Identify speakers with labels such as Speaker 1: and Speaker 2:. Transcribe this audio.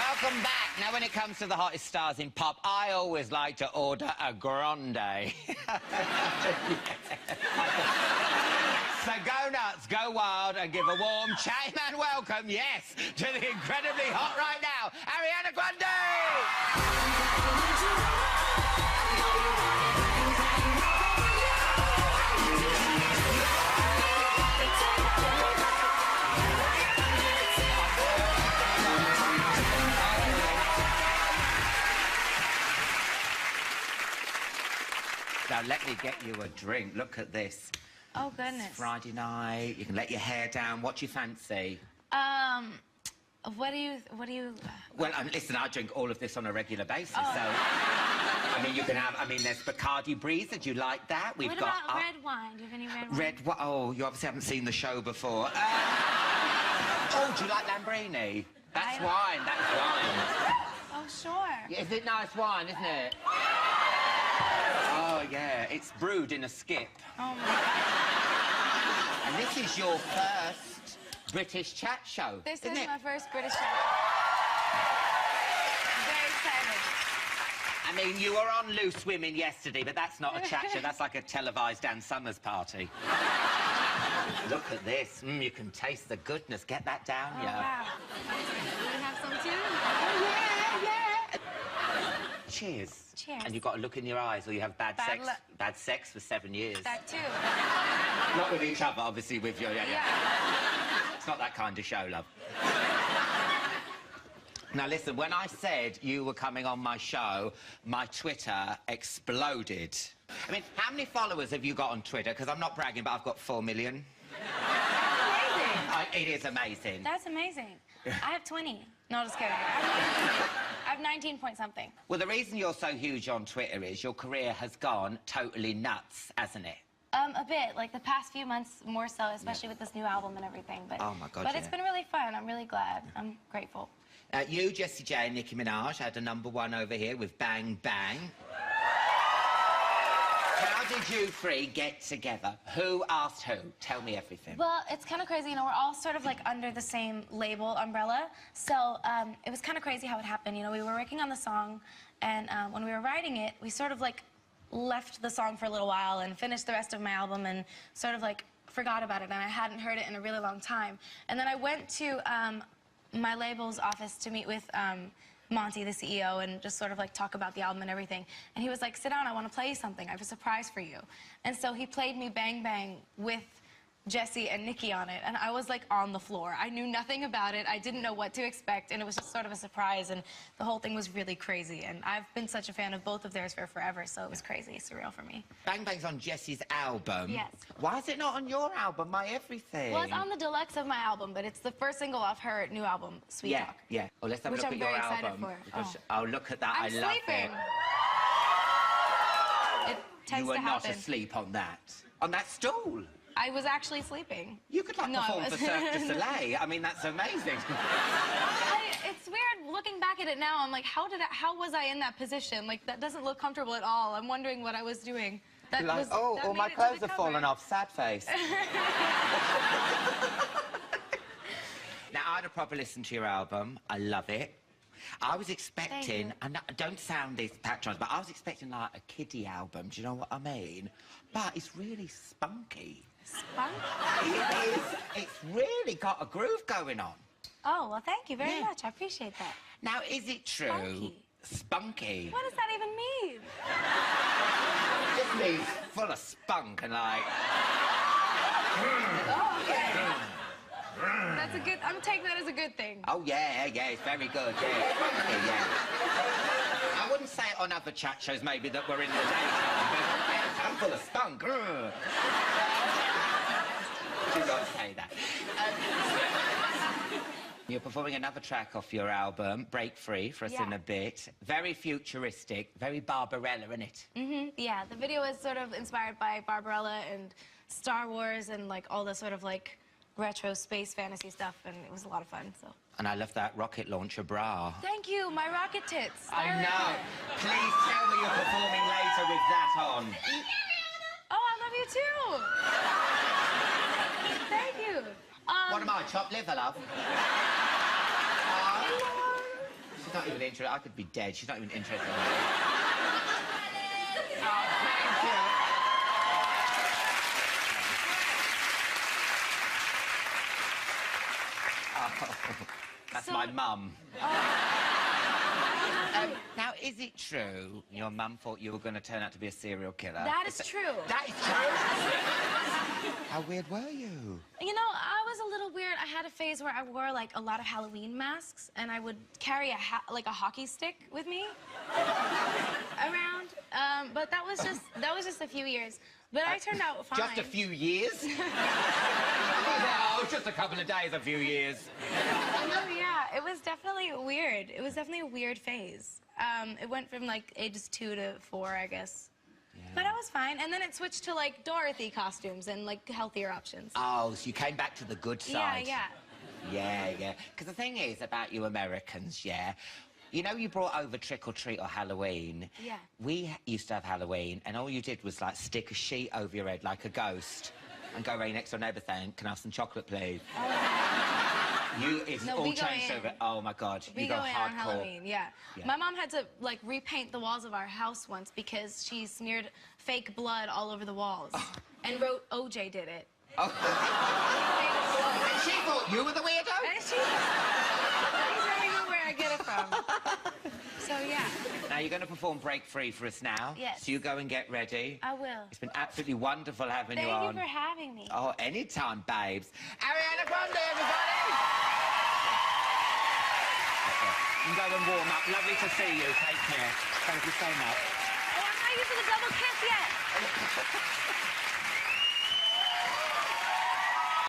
Speaker 1: Welcome back. Now, when it comes to the hottest stars in pop, I always like to order a grande. So go nuts, go wild, and give a warm Chatty Man welcome, yes, to the incredibly hot right now, Ariana Grande! Now, let me get you a drink. Look at this.
Speaker 2: Oh, goodness.
Speaker 1: It's Friday night. You can let your hair down. What do you fancy?
Speaker 2: What do you...
Speaker 1: Well, listen, I drink all of this on a regular basis, so... I mean, you can have... I mean, there's Bacardi Breezer. Do you like that?
Speaker 2: What about red wine? Do you have any red wine?
Speaker 1: Red wine? Oh, you obviously haven't seen the show before. Oh, do you like Lambrini? That's wine. That's wine.
Speaker 2: Oh, sure.
Speaker 1: Yeah, is it nice wine, isn't it? Oh, yeah. It's brewed in a skip.
Speaker 2: Oh, my God.
Speaker 1: And this is your first British chat show,
Speaker 2: This
Speaker 1: isn't
Speaker 2: is
Speaker 1: it?
Speaker 2: my first British show. I'm very excited.
Speaker 1: I mean, you were on Loose Women yesterday, but that's not a chat show. That's like a televised Dan Summers party. Look at this. You can taste the goodness. Get that down,
Speaker 2: Oh, wow. You have some, too?
Speaker 1: Oh, yeah, yeah. Cheers.
Speaker 2: Cheers.
Speaker 1: And you've got to look in your eyes or you have bad sex for 7 years.
Speaker 2: That, too.
Speaker 1: Not with each other, obviously, with your... Yeah. It's not that kind of show, love. Now, listen, when I said you were coming on my show, my Twitter exploded. I mean, how many followers have you got on Twitter? Because I'm not bragging, but I've got 4 million.
Speaker 2: That's amazing.
Speaker 1: It is amazing.
Speaker 2: That's amazing. I have 20. No, just kidding. I have 19 point something.
Speaker 1: Well, the reason you're so huge on Twitter is your career has gone totally nuts, hasn't it?
Speaker 2: A bit. Like, the past few months, more so, especially with this new album and everything. But,
Speaker 1: oh, my God,
Speaker 2: But it's been really fun. I'm really glad. I'm grateful.
Speaker 1: You, Jessie J and Nicki Minaj had a #1 over here with Bang Bang. How did you three get together? Who asked who? Tell me everything.
Speaker 2: Well, it's kind of crazy. You know, we're all sort of, like, under the same label umbrella. So, it was kind of crazy how it happened. You know, we were working on the song, and when we were writing it, we sort of, like, left the song for a little while and finished the rest of my album and sort of, like, forgot about it, and I hadn't heard it in a really long time. And then I went to my label's office to meet with Monty, the CEO, and just sort of like talk about the album and everything. And he was like, sit down, I want to play you something. I have a surprise for you. And so he played me Bang Bang with Jessie and Nicki on it, and I was like on the floor. I knew nothing about it. I didn't know what to expect, and it was just sort of a surprise, and the whole thing was really crazy. And I've been such a fan of both of theirs for forever, so it was crazy, surreal for me.
Speaker 1: Bang Bang's on Jessie's album.
Speaker 2: Yes.
Speaker 1: Why is it not on your album, My Everything?
Speaker 2: Well, it's on the deluxe of my album, but it's the first single off her new album, Sweet Talk.
Speaker 1: Yeah. Well, let's have a look at your album. Oh, look at that. I love
Speaker 2: sleeping.
Speaker 1: it.
Speaker 2: It tends
Speaker 1: You were
Speaker 2: to happen.
Speaker 1: not asleep on that. On that stool.
Speaker 2: I was actually sleeping.
Speaker 1: You could, like, perform for Cirque du Soleil. I mean, that's amazing.
Speaker 2: It's weird looking back at it now. I'm like, how was I in that position? Like, that doesn't look comfortable at all. I'm wondering what I was doing. That
Speaker 1: like, all my clothes have fallen off. Sad face. Now, I had a proper listen to your album. I love it. I was expecting, and don't sound this patronising, but I was expecting, like, a kiddie album. Do you know what I mean? But it's really spunky.
Speaker 2: Spunky?
Speaker 1: It is. It's really got a groove going on.
Speaker 2: Oh, well, thank you very much. I appreciate that.
Speaker 1: Now, is it true?
Speaker 2: Spunky.
Speaker 1: Spunky.
Speaker 2: What does that even mean?
Speaker 1: It just means full of spunk and, like...
Speaker 2: Oh, okay. That's a good... I'm taking that as a good thing.
Speaker 1: Oh, yeah, it's very good, yeah. Spunky, yeah. I wouldn't say it on other chat shows, maybe, that were in the daytime, but I'm full of spunk. You've got to say that. You're performing another track off your album, Break Free, for us in a bit. Very futuristic, very Barbarella, isn't it?
Speaker 2: Yeah, the video is sort of inspired by Barbarella and Star Wars and, like, all the sort of, like, retro space fantasy stuff, and it was a lot of fun, so.
Speaker 1: And I love that rocket launcher bra.
Speaker 2: Thank you, my rocket tits.
Speaker 1: I know. Please tell me you're performing later with that on.
Speaker 2: Oh, I love you too. Thank you.
Speaker 1: What am I, chopped liver, love? she's not even interested. I could be dead. She's not even interested in me. Oh, thank you. Oh, that's my mum. Now, is it true your mum thought you were going to turn out to be a serial killer?
Speaker 2: That is true.
Speaker 1: That is true? How weird were you?
Speaker 2: You know, I was a little weird. I had a phase where I wore, like, a lot of Halloween masks, and I would carry a hockey stick with me around. But that was just a few years. But I turned out fine.
Speaker 1: Just a few years? Oh, just a couple of days, a few years.
Speaker 2: No, yeah, it was definitely weird. It was definitely a weird phase. It went from, like, ages 2 to 4, I guess. Yeah. But I was fine. And then it switched to, like, Dorothy costumes and, like, healthier options.
Speaker 1: Oh, so you came back to the good side.
Speaker 2: Yeah, yeah.
Speaker 1: Yeah. Because the thing is about you Americans, yeah, you know you brought over trick-or-treat or Halloween?
Speaker 2: Yeah.
Speaker 1: We used to have Halloween, and all you did was, like, stick a sheet over your head like a ghost and go right next door neighbour saying, can I have some chocolate, please? Oh. It's all changed over. Oh, my God.
Speaker 2: We
Speaker 1: you go
Speaker 2: in
Speaker 1: hardcore.
Speaker 2: on Halloween, yeah. My mom had to, like, repaint the walls of our house once because she smeared fake blood all over the walls and wrote, OJ did it.
Speaker 1: Oh. And she thought you were the weirdo?
Speaker 2: And she doesn't know where I get it from. So, yeah.
Speaker 1: Now, you're going to perform Break Free for us now.
Speaker 2: Yes.
Speaker 1: So you go and get ready.
Speaker 2: I will.
Speaker 1: It's been absolutely wonderful having you on.
Speaker 2: Thank you for having me.
Speaker 1: Oh, anytime, babes. Ariana Grande, everybody! You can go and warm up. Lovely to see you. Take care. Thank you so much.
Speaker 2: Oh, I'm not used to the double kiss yet.